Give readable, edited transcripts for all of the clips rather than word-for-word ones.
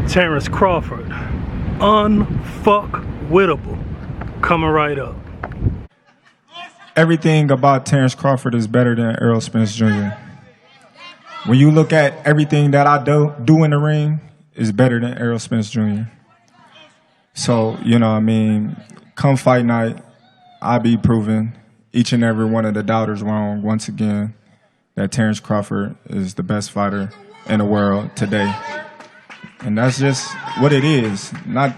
Terrence Crawford, Unfukwitable, coming right up. Everything about Terrence Crawford is better than Errol Spence Jr. When you look at everything that I do in the ring, is better than Errol Spence Jr. So, you know what I mean, come fight night, I'll be proving each and every one of the doubters wrong once again that Terrence Crawford is the best fighter in the world today. And that's just what it is. Not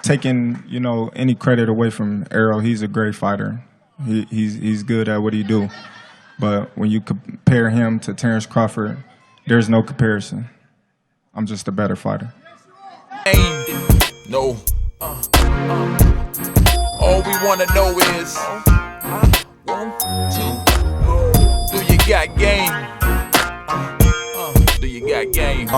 taking, you know, any credit away from Errol. He's a great fighter. He's good at what he do. But when you compare him to Terrence Crawford, there's no comparison. I'm just a better fighter. No. All we wanna know is 1, 2. Do you got game? Do you got game?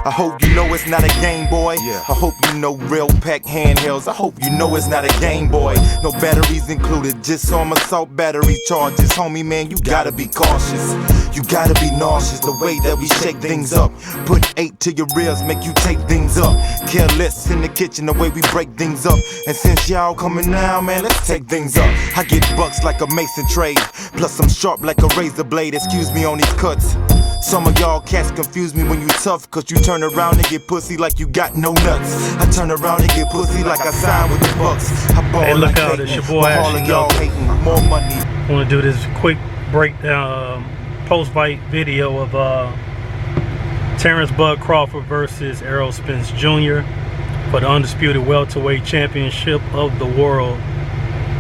I hope you know it's not a game, boy. I hope you know real pack handhelds. I hope you know it's not a game, boy. No batteries included, just some assault battery charges. Homie, man, you gotta be cautious. You gotta be nauseous, the way that we shake things up. Put 8 to your ribs, make you take things up. Careless in the kitchen, the way we break things up. And since y'all coming now, man, let's take things up. I get bucks like a mason trade, plus I'm sharp like a razor blade. Excuse me on these cuts. Some of y'all cats confuse me when you tough, cause you turn around and get pussy like you got no nuts. I turn around and get pussy like I signed with the Bucks. Hey, look out, it's your boy Ashley. Y'all hating, more money. I want to do this quick breakdown, post-fight video of Terrence Bud Crawford versus Errol Spence Jr. for the undisputed welterweight championship of the world,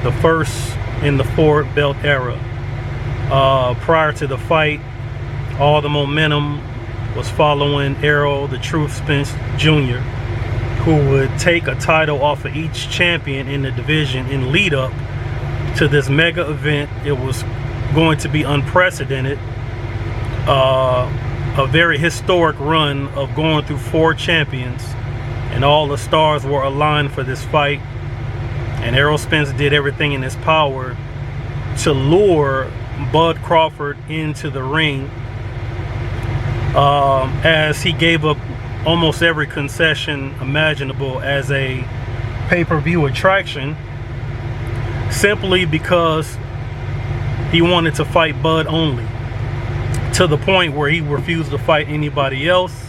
the first in the 4-belt era. Prior to the fight, all the momentum was following Errol the Truth Spence Jr., who would take a title off of each champion in the division in lead up to this mega event. It was going to be unprecedented, a very historic run of going through 4 champions, and all the stars were aligned for this fight. And Errol Spence did everything in his power to lure Bud Crawford into the ring, as he gave up almost every concession imaginable as a pay-per-view attraction, simply because he wanted to fight Bud only, to the point where he refused to fight anybody else,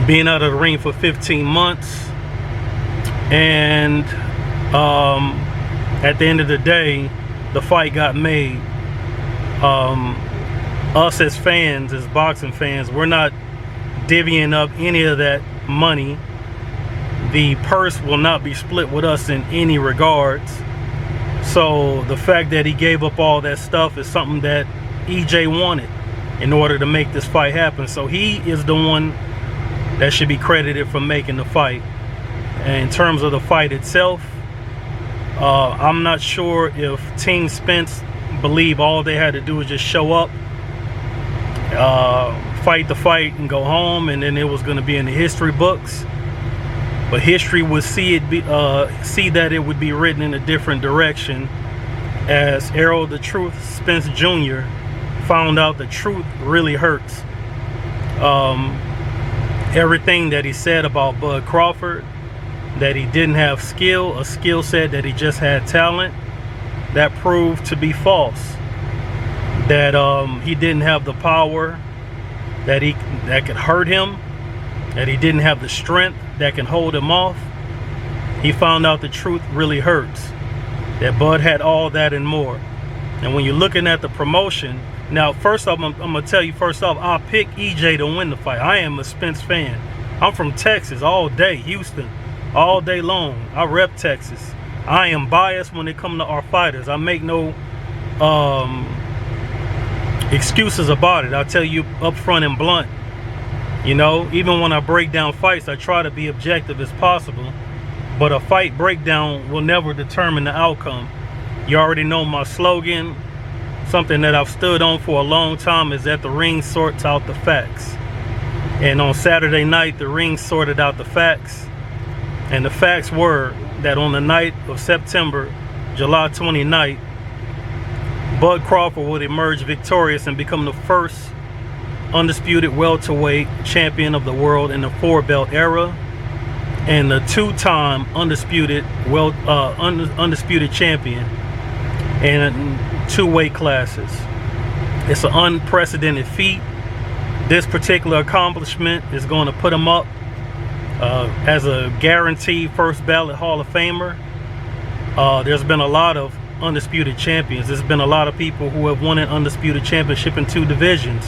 being out of the ring for 15 months. And at the end of the day, the fight got made. Us as fans, as boxing fans, we're not divvying up any of that money. The purse will not be split with us in any regards. So the fact that he gave up all that stuff is something that EJ wanted in order to make this fight happen. So he is the one that should be credited for making the fight. And in terms of the fight itself, I'm not sure if Team Spence believed all they had to do was just show up, fight the fight and go home, and then it was going to be in the history books. But history would see that it would be written in a different direction, as Errol the Truth Spence Jr. found out the truth really hurts. Everything that he said about Bud Crawford, that he didn't have skill, a skill set, that he just had talent, that proved to be false. That he didn't have the power that could hurt him, that he didn't have the strength that can hold him off. He found out the truth really hurts, that Bud had all that and more. And when you're looking at the promotion, now first off, I'm gonna tell you, first off, I pick EJ to win the fight. I am a Spence fan. I'm from Texas all day, Houston, all day long. I rep Texas. I am biased when it comes to our fighters. I make no excuses about it. I'll tell you upfront and blunt. You know, even when I break down fights, I try to be objective as possible. But a fight breakdown will never determine the outcome. You already know my slogan. Something that I've stood on for a long time is that the ring sorts out the facts. And on Saturday night, the ring sorted out the facts. And the facts were that on the night of September, July 29th, Bud Crawford would emerge victorious and become the first undisputed welterweight champion of the world in the 4-belt era, and a 2-time undisputed undisputed champion in 2 weight classes. It's an unprecedented feat. This particular accomplishment is going to put him up as a guaranteed first ballot Hall of Famer. There's been a lot of undisputed champions. There's been a lot of people who have won an undisputed championship in 2 divisions.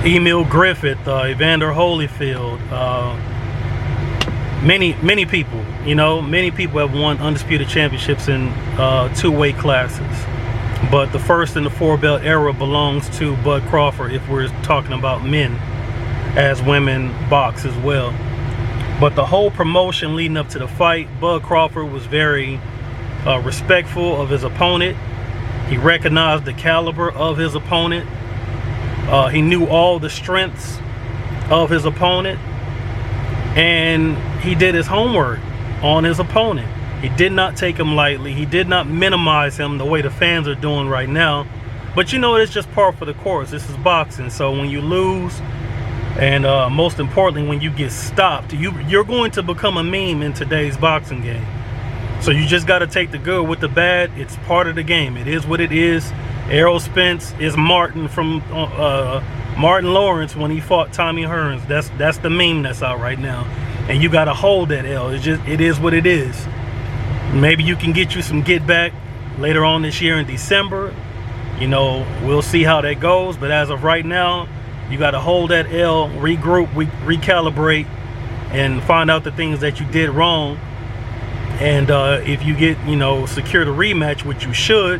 Emil Griffith, Evander Holyfield, many people, many people have won undisputed championships in 2 weight classes. But the first in the 4-belt era belongs to Bud Crawford, if we're talking about men, as women box as well. But the whole promotion leading up to the fight, Bud Crawford was very respectful of his opponent. He recognized the caliber of his opponent. He knew all the strengths of his opponent, and he did his homework on his opponent. He did not take him lightly. He did not minimize him the way the fans are doing right now. But it's just par for the course. This is boxing. So when you lose, and most importantly, when you get stopped, you're going to become a meme in today's boxing game. So you just got to take the good with the bad. It's part of the game. It is what it is. Errol Spence is Martin from Martin Lawrence when he fought Tommy Hearns. That's the meme that's out right now, and you got to hold that L. It is what it is. Maybe you can get you some get back later on this year in December. We'll see how that goes. But as of right now, you got to hold that L, regroup, recalibrate, and find out the things that you did wrong. And if you get, secure the rematch, which you should,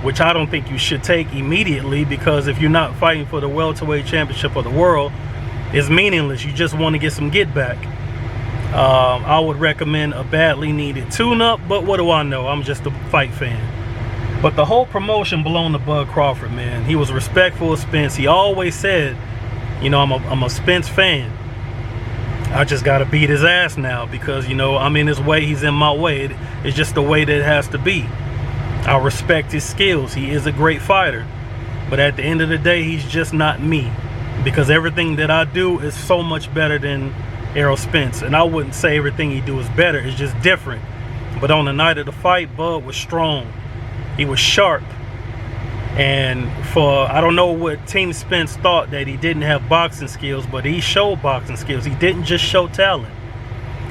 which I don't think you should take immediately, because if you're not fighting for the welterweight championship of the world, it's meaningless. You just want to get some get back. I would recommend a badly needed tune-up, but what do I know? I'm just a fight fan. But the whole promotion belonged to Bud Crawford, man. He was respectful of Spence. He always said, I'm a Spence fan. I just got to beat his ass now because, I'm in his way, he's in my way. It's just the way that it has to be. I respect his skills. He is a great fighter. But at the end of the day, he's just not me, because everything that I do is so much better than Errol Spence. And I wouldn't say everything he do is better. It's just different. But on the night of the fight, Bud was strong. He was sharp. And I don't know what Team Spence thought, that he didn't have boxing skills, but he showed boxing skills. He didn't just show talent.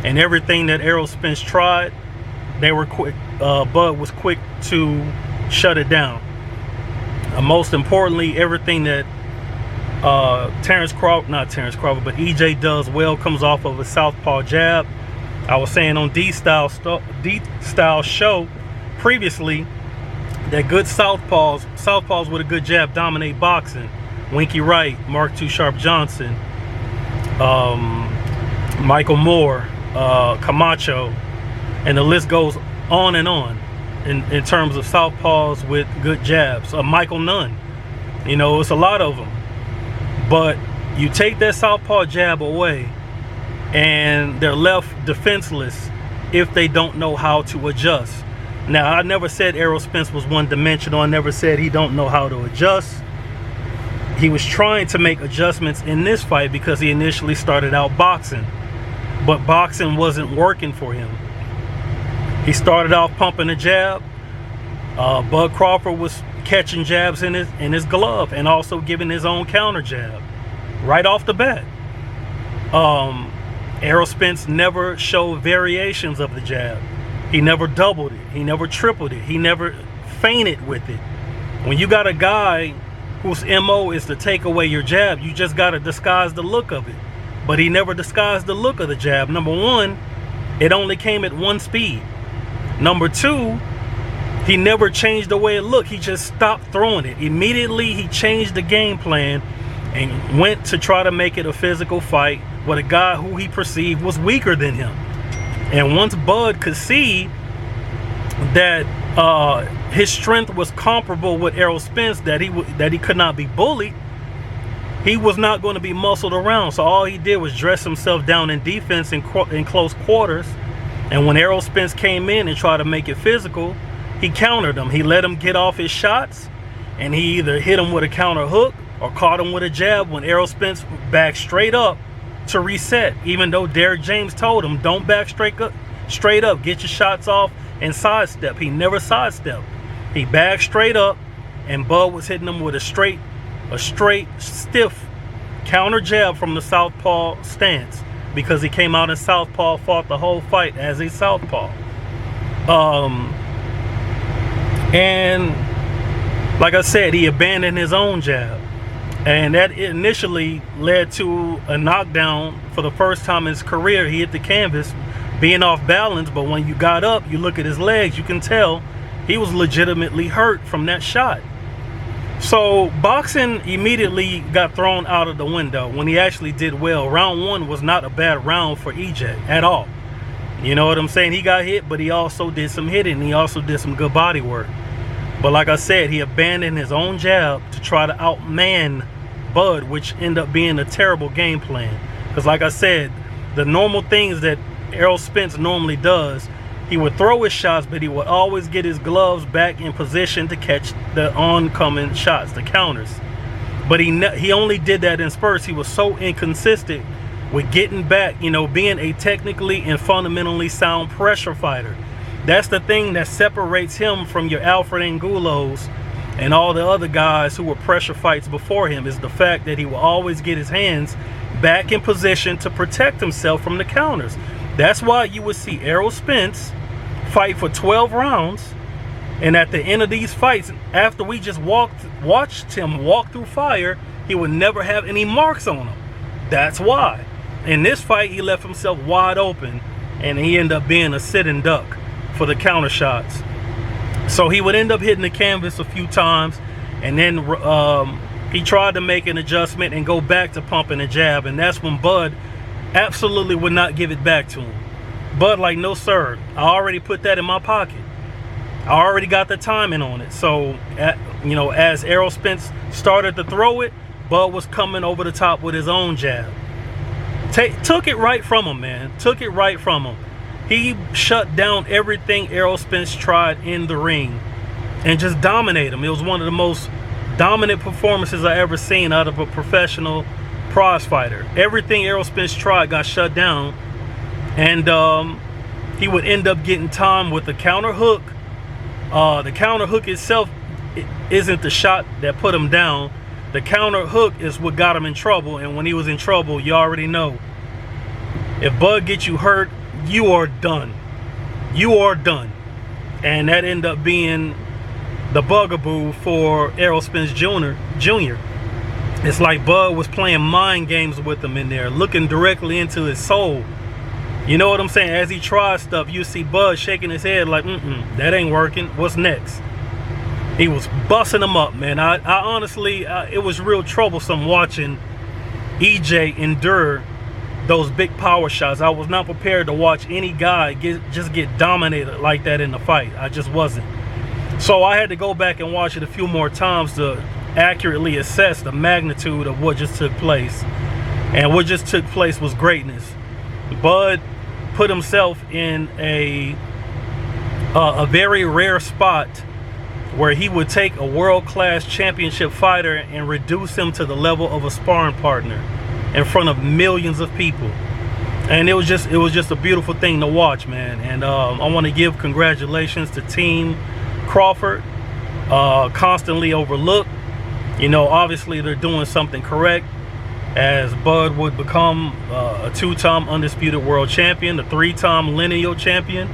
And everything that Errol Spence tried, they were quick. Bud was quick to shut it down. Most importantly, everything that not Terrence Crawford, but EJ does well comes off of a southpaw jab. I was saying on D-Style show previously that good southpaws with a good jab dominate boxing. Winky Wright, Mark Too Sharp Johnson, Michael Moore, Camacho, and the list goes on and on in terms of southpaws with good jabs. Michael Nunn, it's a lot of them. But you take that southpaw jab away, and they're left defenseless if they don't know how to adjust. Now, I never said Errol Spence was one-dimensional. I never said he don't know how to adjust. He was trying to make adjustments in this fight because he initially started out boxing. But boxing wasn't working for him. He started off pumping a jab. Bud Crawford was catching jabs in his glove and also giving his own counter jab right off the bat. Errol Spence never showed variations of the jab. He never doubled it. He never tripled it. He never feinted with it. When you got a guy whose MO is to take away your jab, you just got to disguise the look of it. But he never disguised the look of the jab. Number one, it only came at one speed. Number two, he never changed the way it looked. He just stopped throwing it. Immediately, he changed the game plan and went to try to make it a physical fight with a guy who he perceived was weaker than him. And once Bud could see that his strength was comparable with Errol Spence, that he could not be bullied, he was not going to be muscled around. So all he did was dress himself down in defense in close quarters. And when Errol Spence came in and tried to make it physical, he countered him. He let him get off his shots, and he either hit him with a counter hook or caught him with a jab when Errol Spence backed straight up to reset, even though Derrick James told him, don't back straight up, get your shots off and sidestep. He never sidestepped. He backed straight up, and Bud was hitting him with a straight, stiff counter jab from the southpaw stance, because he came out in southpaw, fought the whole fight as a southpaw. And like I said, he abandoned his own jab, and that initially led to a knockdown. For the first time in his career, he hit the canvas being off balance, but when you got up, you look at his legs, you can tell he was legitimately hurt from that shot. So boxing immediately got thrown out of the window when he actually did well. Round 1 was not a bad round for EJ at all. You know what I'm saying? He got hit, but he also did some hitting. He also did some good body work. But like I said, he abandoned his own jab to try to outman Bud, which ended up being a terrible game plan. Because like I said, the normal things that Errol Spence normally does, he would throw his shots, but he would always get his gloves back in position to catch the oncoming shots, the counters. But he only did that in spurts. He was so inconsistent with getting back, you know, being a technically and fundamentally sound pressure fighter. That's the thing that separates him from your Alfred Angulos and all the other guys who were pressure fights before him, is the fact that he will always get his hands back in position to protect himself from the counters. That's why you would see Errol Spence fight for 12 rounds, and at the end of these fights, after we just watched him walk through fire, he would never have any marks on him. That's why. In this fight, he left himself wide open, and he ended up being a sitting duck for the counter shots. So he would end up hitting the canvas a few times, and then he tried to make an adjustment and go back to pumping a jab, and that's when Bud absolutely would not give it back to him. Bud like, no sir, I already put that in my pocket. I already got the timing on it. So, you know, as Errol Spence started to throw it, Bud was coming over the top with his own jab. Took it right from him, man. Took it right from him. He shut down everything Errol Spence tried in the ring and just dominated him. It was one of the most dominant performances I ever seen out of a professional prize fighter. Everything Errol Spence tried got shut down, and he would end up getting time with the counter hook. The counter hook itself isn't the shot that put him down. The counter hook is what got him in trouble, and when he was in trouble, you already know. If Bud gets you hurt, you are done. You are done. And that ended up being the bugaboo for Errol Spence Jr. It's like Bud was playing mind games with him in there, looking directly into his soul. You know what I'm saying? As he tried stuff, you see Bud shaking his head like, that ain't working. What's next? He was busting him up, man. I honestly, it was real troublesome watching EJ endure those big power shots. I was not prepared to watch any guy just get dominated like that in the fight. I just wasn't. So I had to go back and watch it a few more times to accurately assess the magnitude of what just took place. And what just took place was greatness. Bud put himself in a very rare spot where he would take a world-class championship fighter and reduce him to the level of a sparring partner in front of millions of people. And it was just a beautiful thing to watch, man. And I want to give congratulations to Team Crawford, constantly overlooked. You know, obviously they're doing something correct, as Bud would become a 2-time undisputed world champion, a 3-time lineal champion,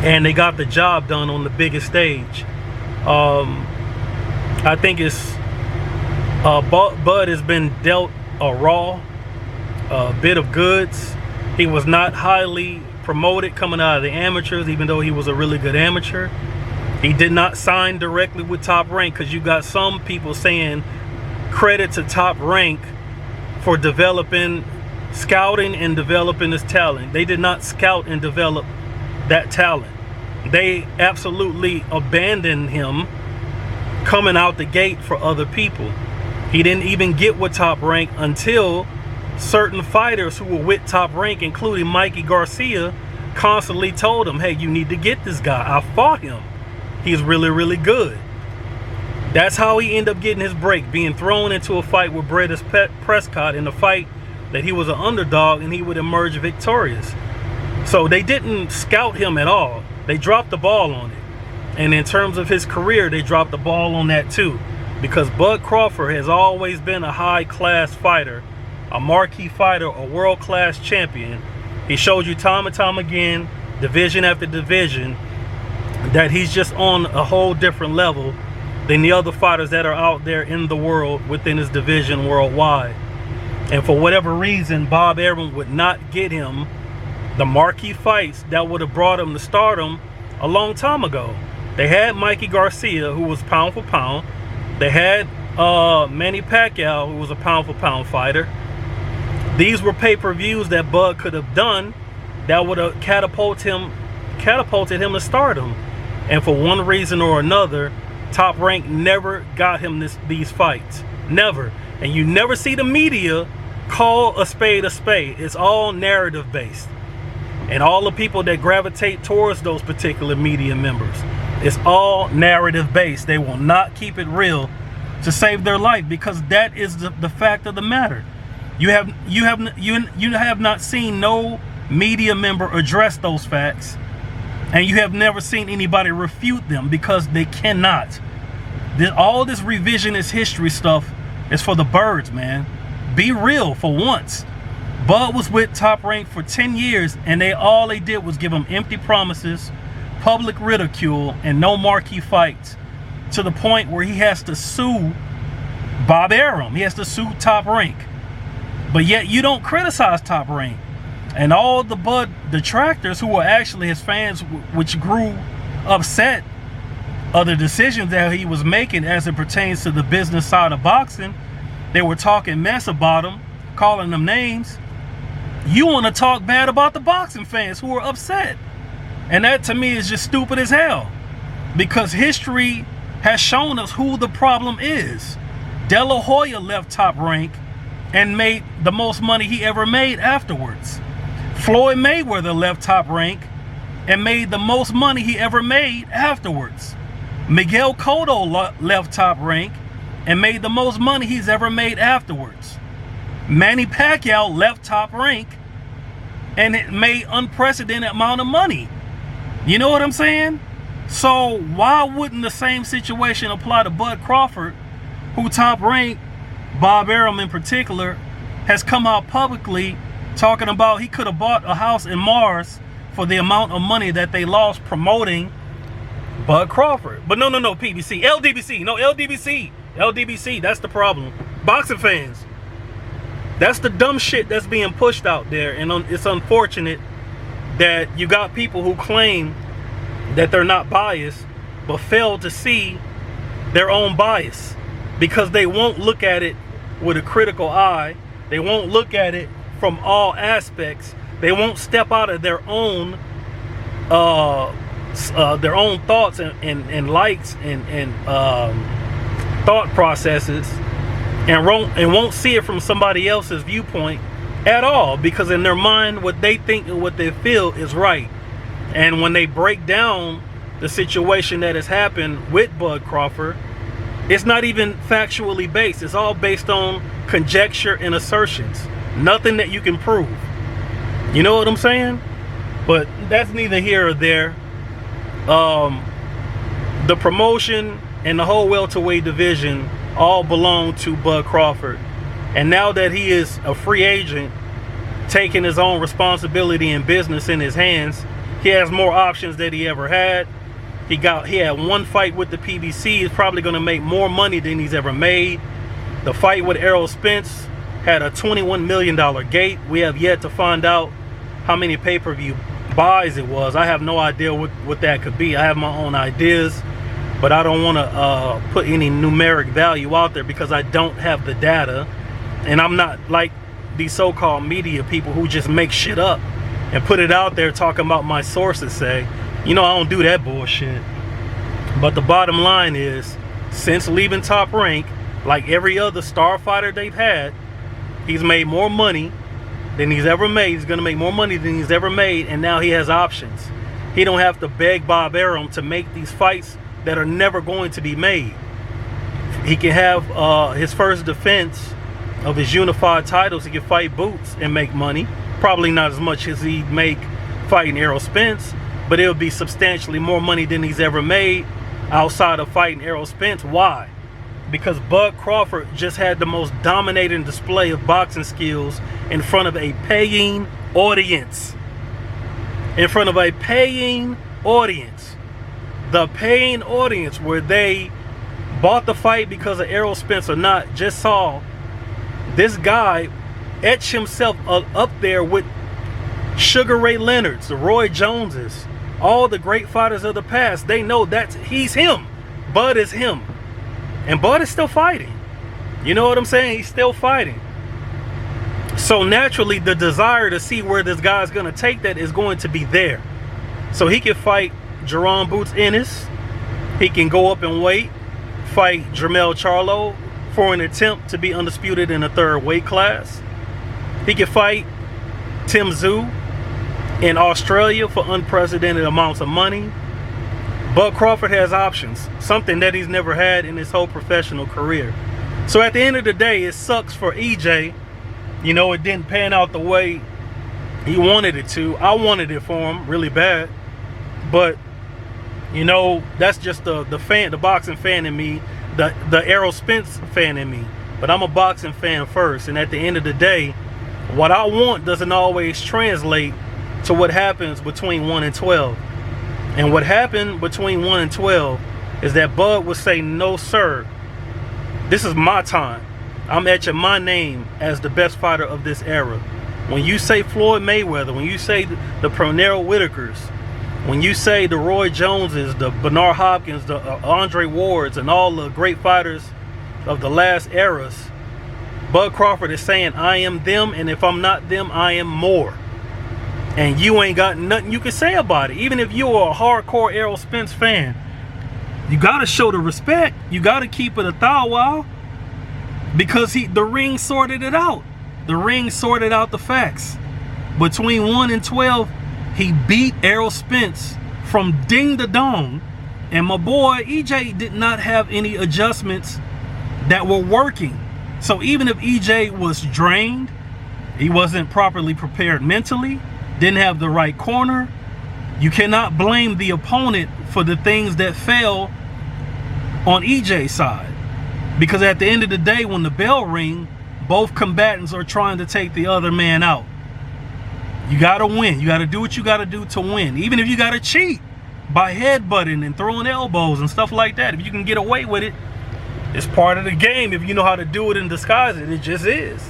and they got the job done on the biggest stage. I think it's Bud has been dealt a raw bit of goods. He was not highly promoted coming out of the amateurs, even though he was a really good amateur. He did not sign directly with Top Rank, because you got some people saying credit to Top Rank for scouting and developing his talent. They did not scout and develop that talent. They absolutely abandoned him coming out the gate for other people. He didn't even get with Top Rank until certain fighters who were with Top Rank, including Mikey Garcia, constantly told him, hey, you need to get this guy. I fought him. He's really, really good. That's how he ended up getting his break, being thrown into a fight with Brendan Prescott in a fight that he was an underdog and he would emerge victorious. So they didn't scout him at all. They dropped the ball on it. And in terms of his career, they dropped the ball on that too. Because Bud Crawford has always been a high-class fighter, a marquee fighter, a world-class champion. He showed you time and time again, division after division, that he's just on a whole different level than the other fighters that are out there in the world within his division worldwide. And for whatever reason, Bob Arum would not get him the marquee fights that would have brought him to stardom a long time ago. They had Mikey Garcia, who was pound for pound. They had Manny Pacquiao, who was a pound for pound fighter. These were pay-per-views that Bud could have done that would have catapulted him to stardom. And for one reason or another, Top Rank never got him these fights. Never. And you never see the media call a spade a spade. It's all narrative based. And all the people that gravitate towards those particular media members, it's all narrative based. They will not keep it real to save their life, because that is the fact of the matter. You have not seen no media member address those facts, and you have never seen anybody refute them, because they cannot. All this revisionist history stuff is for the birds, man. Be real for once. Bud was with Top Rank for 10 years, and all they did was give him empty promises, public ridicule, and no marquee fights, to the point where he has to sue Bob Arum. He has to sue Top Rank. But yet you don't criticize Top Rank. And all the Bud detractors, who were actually his fans, which grew upset of the decisions that he was making as it pertains to the business side of boxing, they were talking mess about him, calling them names. You want to talk bad about the boxing fans who are upset. And that to me is just stupid as hell. Because history has shown us who the problem is. De La Hoya left Top Rank and made the most money he ever made afterwards. Floyd Mayweather left Top Rank and made the most money he ever made afterwards. Miguel Cotto left Top Rank and made the most money he's ever made afterwards. Manny Pacquiao left Top Rank and it made unprecedented amount of money. You know what I'm saying? So why wouldn't the same situation apply to Bud Crawford, who Top Rank, Bob Arum in particular, has come out publicly talking about he could have bought a house in Mars for the amount of money that they lost promoting Bud Crawford. But no, PBC, LDBC, that's the problem. Boxing fans, that's the dumb shit that's being pushed out there. And it's unfortunate that you got people who claim that they're not biased, but fail to see their own bias, because they won't look at it with a critical eye. They won't look at it from all aspects. They won't step out of their own thoughts and likes and thought processes, and won't see it from somebody else's viewpoint at all, because in their mind what they think and what they feel is right. And when they break down the situation that has happened with Bud Crawford, it's not even factually based. It's all based on conjecture and assertions. Nothing that you can prove. You know what I'm saying? But that's neither here or there. The promotion and the whole welterweight division all belong to Bud Crawford. And now that he is a free agent, taking his own responsibility and business in his hands, he has more options than he ever had. He had one fight with the PBC. He's probably going to make more money than he's ever made. The fight with Errol Spence had a $21 million gate. We have yet to find out how many pay-per-view buys it was. I have no idea what that could be. I have my own ideas, but I don't want to put any numeric value out there because I don't have the data. And I'm not like these so-called media people who just make shit up and put it out there talking about my sources say. You know, I don't do that bullshit. But the bottom line is, since leaving Top Rank, like every other star fighter they've had, he's made more money than he's ever made. He's going to make more money than he's ever made, and now he has options. He don't have to beg Bob Arum to make these fights that are never going to be made. He can have his first defense of his unified titles. He can fight Boots and make money. Probably not as much as he'd make fighting Errol Spence, but it'll be substantially more money than he's ever made outside of fighting Errol Spence. Why? Because Bud Crawford just had the most dominating display of boxing skills in front of a paying audience. In front of a paying audience. The paying audience, where they bought the fight because of Errol Spence or not, just saw this guy etch himself up there with Sugar Ray Leonard's, the Roy Joneses, all the great fighters of the past. They know he's him. Bud is him. And Bud is still fighting. You know what I'm saying? He's still fighting. So naturally, the desire to see where this guy's going to take that is going to be there. So he can fight Jerome Boots Ennis. He can go up and weight, fight Jermell Charlo for an attempt to be undisputed in a third weight class. He can fight Tim Tszyu in Australia for unprecedented amounts of money. Bud Crawford has options, something that he's never had in his whole professional career. So at the end of the day, it sucks for EJ. You know, it didn't pan out the way he wanted it to. I wanted it for him really bad. But, you know, that's just the boxing fan in me, the Errol Spence fan in me. But I'm a boxing fan first. And at the end of the day, what I want doesn't always translate to what happens between 1 and 12. And what happened between 1 and 12 is that Bud would say, no, sir, this is my time. I'm etching my name as the best fighter of this era. When you say Floyd Mayweather, when you say the Pernell Whitakers, when you say the Roy Joneses, the Bernard Hopkins, the Andre Wards, and all the great fighters of the last eras, Bud Crawford is saying, I am them, and if I'm not them, I am more. And you ain't got nothing you can say about it. Even if you're a hardcore Errol Spence fan, you got to show the respect. You got to keep it a thou wow, because the ring sorted it out. The ring sorted out the facts. Between 1 and 12, he beat Errol Spence from ding to dong. And my boy EJ did not have any adjustments that were working. So even if EJ was drained, he wasn't properly prepared mentally, didn't have the right corner, you cannot blame the opponent for the things that fell on EJ's side. Because at the end of the day, when the bell rings, both combatants are trying to take the other man out. You got to win. You got to do what you got to do to win. Even if you got to cheat by headbutting and throwing elbows and stuff like that. If you can get away with it, it's part of the game. If you know how to do it and disguise it, it just is.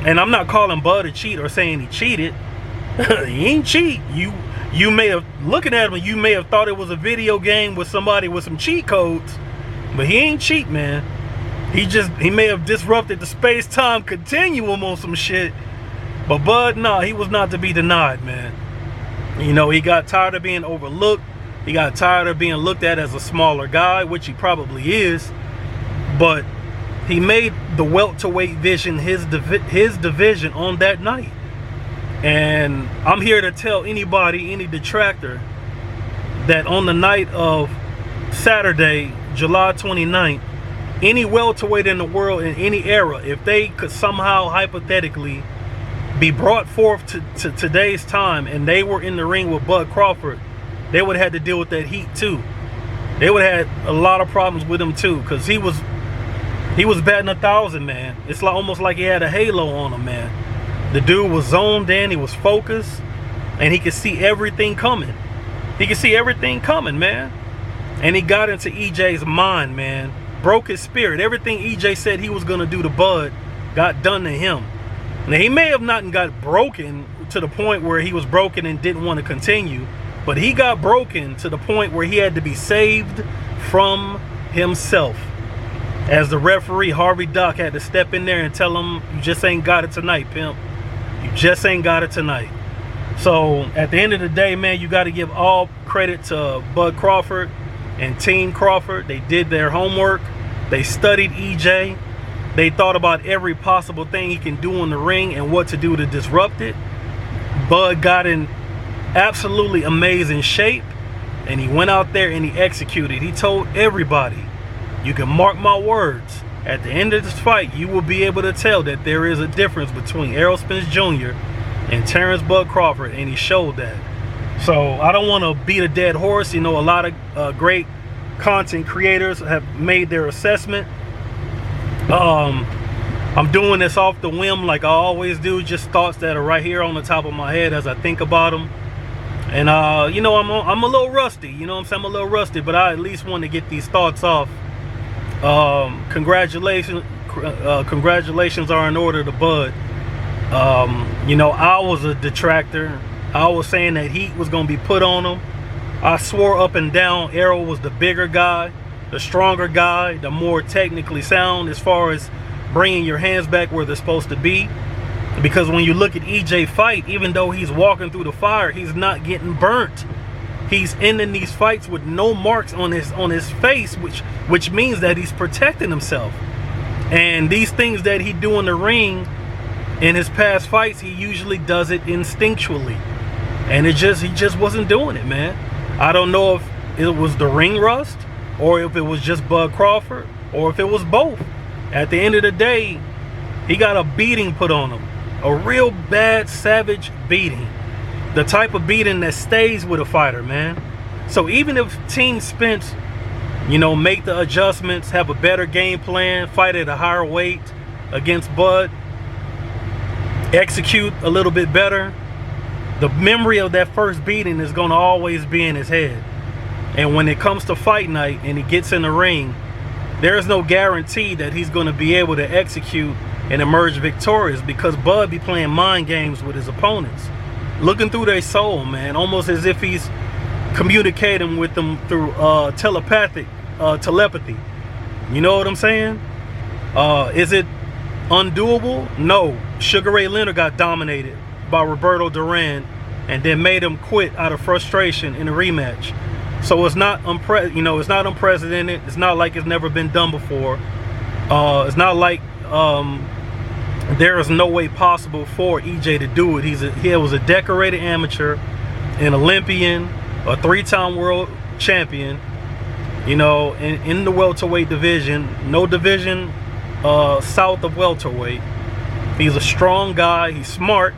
And I'm not calling Bud a cheat or saying he cheated. He ain't cheat. You may have, looking at him, you may have thought it was a video game with somebody with some cheat codes, but he ain't cheat, man. He may have disrupted the space-time continuum on some shit, but Bud, nah, he was not to be denied, man. You know, he got tired of being overlooked. He got tired of being looked at as a smaller guy, which he probably is, but he made the welterweight division his division on that night. And I'm here to tell anybody, any detractor, that on the night of Saturday, July 29th, any welterweight in the world in any era, if they could somehow hypothetically be brought forth to today's time and they were in the ring with Bud Crawford, they would have had to deal with that heat too. They would have had a lot of problems with him too, because he was batting 1,000, man. It's like almost like he had a halo on him, man. The dude was zoned in, he was focused, and he could see everything coming. He could see everything coming, man. And he got into EJ's mind, man. Broke his spirit. Everything EJ said he was going to do to Bud got done to him. Now, he may have not got broken to the point where he was broken and didn't want to continue, but he got broken to the point where he had to be saved from himself. As the referee, Harvey Dock, had to step in there and tell him, you just ain't got it tonight, pimp. You just ain't got it tonight. So at the end of the day, man, you got to give all credit to Bud Crawford and Team Crawford. They did their homework. They studied EJ. They thought about every possible thing he can do in the ring and what to do to disrupt it. Bud got in absolutely amazing shape, and he went out there and he executed. He told everybody You can mark my words. At the end of this fight, you will be able to tell that there is a difference between Errol Spence Jr. and Terrence Bud Crawford, and he showed that. So I don't want to beat a dead horse. You know, a lot of great content creators have made their assessment. I'm doing this off the whim like I always do, just thoughts that are right here on the top of my head as I think about them. And you know, I'm a little rusty, you know what I'm saying? I'm a little rusty, but I at least want to get these thoughts off. Congratulations are in order to Bud. You know, I was a detractor. I was saying that heat was going to be put on him. I swore up and down Errol was the bigger guy, the stronger guy, the more technically sound as far as bringing your hands back where they're supposed to be. Because when you look at EJ fight, even though he's walking through the fire, he's not getting burnt. He's ending these fights with no marks on his face, which means that he's protecting himself. And these things that he do in the ring in his past fights, he usually does it instinctually. And he just wasn't doing it, man. I don't know if it was the ring rust, or if it was just Bud Crawford, or if it was both. At the end of the day, he got a beating put on him. A real bad, savage beating. The type of beating that stays with a fighter, man. So even if Team Spence, you know, make the adjustments, have a better game plan, fight at a higher weight against Bud, execute a little bit better, the memory of that first beating is going to always be in his head. And when it comes to fight night and he gets in the ring, there is no guarantee that he's going to be able to execute and emerge victorious, because Bud be playing mind games with his opponents, looking through their soul, man, almost as if he's communicating with them through telepathy. You know what I'm saying? Is it undoable? No. Sugar Ray Leonard got dominated by Roberto Duran and then made him quit out of frustration in a rematch. So it's not it's not unprecedented. It's not like it's never been done before. It's not like there is no way possible for EJ to do it. He was a decorated amateur, an Olympian, a 3-time world champion, you know, in the welterweight division. No division south of welterweight. He's a strong guy. He's smart.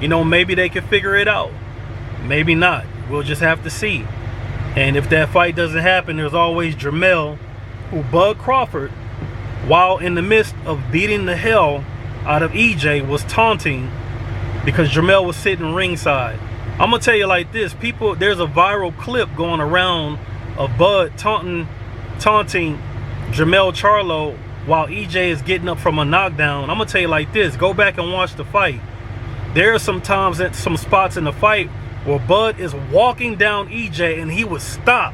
You know, maybe they can figure it out. Maybe not. We'll just have to see. And if that fight doesn't happen, there's always Jermell, who Bud Crawford, while in the midst of beating the hell out of EJ, was taunting because Jermell was sitting ringside. I'm gonna tell you like this, people, there's a viral clip going around of Bud taunting Jermell Charlo while EJ is getting up from a knockdown. I'm gonna tell you like this, go back and watch the fight. There are some times at some spots in the fight where Bud is walking down EJ and he would stop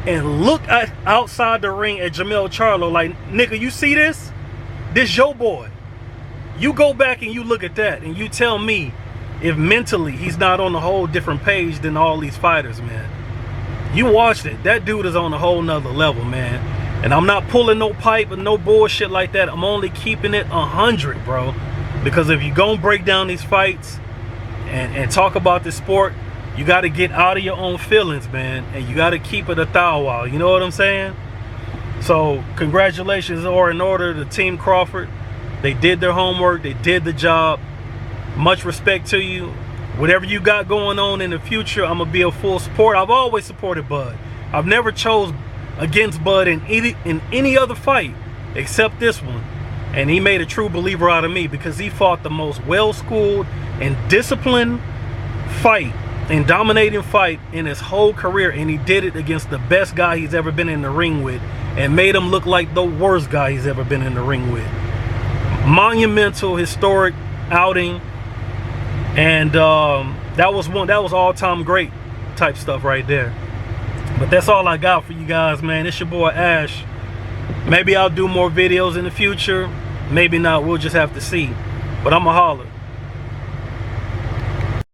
and look outside the ring at Jermell Charlo like, nigga, you see this? This your boy. You go back and you look at that and you tell me if mentally he's not on a whole different page than all these fighters, man. You watched it. That dude is on a whole nother level, man. And I'm not pulling no pipe and no bullshit like that. I'm only keeping it 100, bro. Because if you're gonna break down these fights and talk about this sport, you got to get out of your own feelings, man, and you got to keep it a thou while. You know what I'm saying? So congratulations are in order to Team Crawford. They did their homework. They did the job. Much respect to you. Whatever you got going on in the future, I'm gonna be a full support. I've always supported Bud. I've never chose against Bud in any other fight except this one. And he made a true believer out of me because he fought the most well-schooled and disciplined fight and dominating fight in his whole career, and he did it against the best guy he's ever been in the ring with and made him look like the worst guy he's ever been in the ring with. Monumental, historic outing, and that was all-time great type stuff right there. But that's all I got for you guys, man. It's your boy Ash. Maybe I'll do more videos in the future, maybe not, we'll just have to see. But I'ma holler.